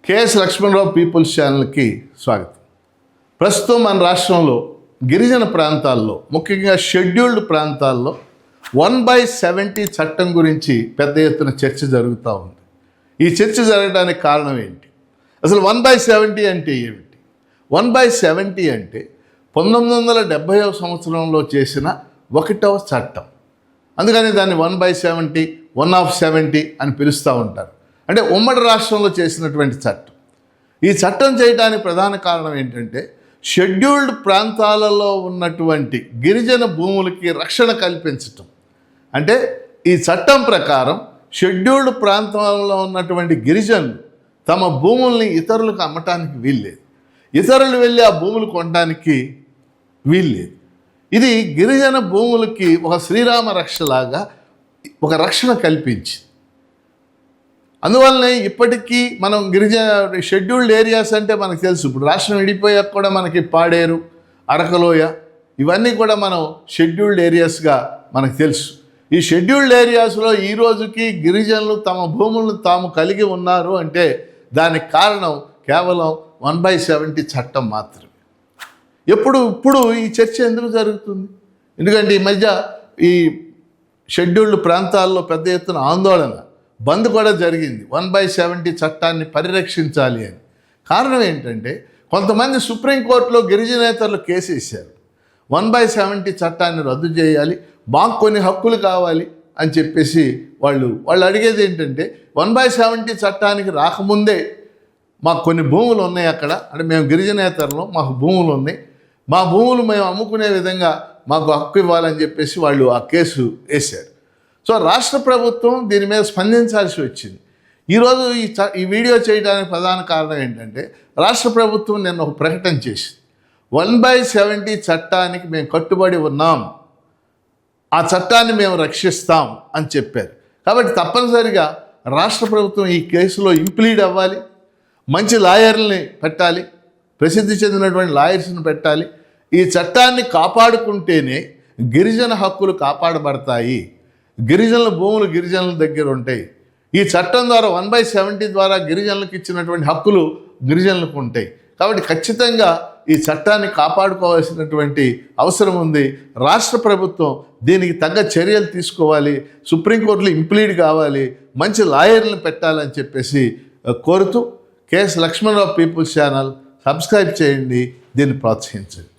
KS Lakshmanarao peoples ఛానల్కి స్వాగతం. ప్రస్తుతం మన రాష్ట్రంలో గిరిజన ప్రాంతాల్లో, ముఖ్యంగా షెడ్యూల్డ్ ప్రాంతాల్లో 1/70 చట్టం గురించి పెద్ద ఎత్తున చర్చ జరుగుతూ ఉంది. ఈ చర్చ జరగడానికి కారణం ఏంటి? అసలు 1/70 అంటే ఏమిటి? 1/70 అంటే 1970వ సంవత్సరంలో చేసిన 1వ చట్టం. అందుకని దాన్ని 1/70, 1 of 70 అని పిలుస్తూ ఉంటారు. అంటే ఉమ్మడి రాష్ట్రంలో చేసినటువంటి చట్టం. ఈ చట్టం చేయడానికి ప్రధాన కారణం ఏంటంటే షెడ్యూల్డ్ ప్రాంతాలలో ఉన్నటువంటి గిరిజన భూములకి రక్షణ కల్పించటం. అంటే ఈ చట్టం ప్రకారం షెడ్యూల్డ్ ప్రాంతాలలో ఉన్నటువంటి గిరిజనులు తమ భూముల్ని ఇతరులకు అమ్మటానికి వీల్లేదు, ఇతరులు వెళ్ళి ఆ భూములు కొనడానికి వీల్లేదు. ఇది గిరిజన భూములకి ఒక శ్రీరామ రక్షలాగా ఒక రక్షణ కల్పించి, అందువల్లనే ఇప్పటికీ మనం గిరిజన షెడ్యూల్డ్ ఏరియాస్ అంటే మనకు తెలుసు. ఇప్పుడు రాష్ట్రం విడిపోయాక కూడా మనకి పాడేరు, అరకలోయ ఇవన్నీ కూడా మనం షెడ్యూల్డ్ ఏరియాస్గా మనకు తెలుసు. ఈ షెడ్యూల్డ్ ఏరియాస్లో ఈ రోజుకి గిరిజనులు తమ భూములను తాము కలిగి ఉన్నారు అంటే దానికి కారణం కేవలం 1/70 చట్టం మాత్రమే. ఇప్పుడు ఈ చర్చ ఎందుకు జరుగుతుంది? ఎందుకంటే ఈ మధ్య ఈ షెడ్యూల్డ్ ప్రాంతాల్లో పెద్ద ఎత్తున ఆందోళన, బంద్ కూడా జరిగింది 1/70 చట్టాన్ని పరిరక్షించాలి అని. కారణం ఏంటంటే కొంతమంది సుప్రీంకోర్టులో గిరిజనేతరులు కేసు వేశారు. 1/70 చట్టాన్ని రద్దు చేయాలి, మాకు కొన్ని హక్కులు కావాలి అని చెప్పేసి వాళ్ళు అడిగేది ఏంటంటే 1/70 చట్టానికి రాకముందే మాకు కొన్ని భూములు ఉన్నాయి అక్కడ, అంటే మేము గిరిజనేతరులు, మాకు భూములు ఉన్నాయి, మా భూములు మేము అమ్ముకునే విధంగా మాకు హక్కు ఇవ్వాలని చెప్పేసి వాళ్ళు ఆ కేసు వేశారు. సో రాష్ట్ర ప్రభుత్వం దీని మీద స్పందించాల్సి వచ్చింది. ఈరోజు ఈ వీడియో చేయడానికి ప్రధాన కారణం ఏంటంటే రాష్ట్ర ప్రభుత్వం నిన్న ఒక ప్రకటన చేసింది. 1/70 చట్టానికి మేము కట్టుబడి ఉన్నాం, ఆ చట్టాన్ని మేము రక్షిస్తాం అని చెప్పారు. కాబట్టి తప్పనిసరిగా రాష్ట్ర ప్రభుత్వం ఈ కేసులో ఇంప్లీడ్ అవ్వాలి, మంచి లాయర్లని పెట్టాలి, ప్రసిద్ధి చెందినటువంటి లాయర్స్ని పెట్టాలి. ఈ చట్టాన్ని కాపాడుకుంటేనే గిరిజన హక్కులు కాపాడబడతాయి, గిరిజనుల భూములు గిరిజనుల దగ్గర ఉంటాయి. ఈ చట్టం ద్వారా 1/70 ద్వారా గిరిజనులకు ఇచ్చినటువంటి హక్కులు గిరిజనులకు ఉంటాయి. కాబట్టి ఖచ్చితంగా ఈ చట్టాన్ని కాపాడుకోవాల్సినటువంటి అవసరం ఉంది. రాష్ట్ర ప్రభుత్వం దీనికి తగ్గ చర్యలు తీసుకోవాలి, సుప్రీంకోర్టులో ఇంప్లీడ్ కావాలి, మంచి లాయర్లను పెట్టాలని చెప్పేసి కోరుతూ KS Lakshmanarao people's channel subscribe చేయండి, దీన్ని ప్రోత్సహించండి.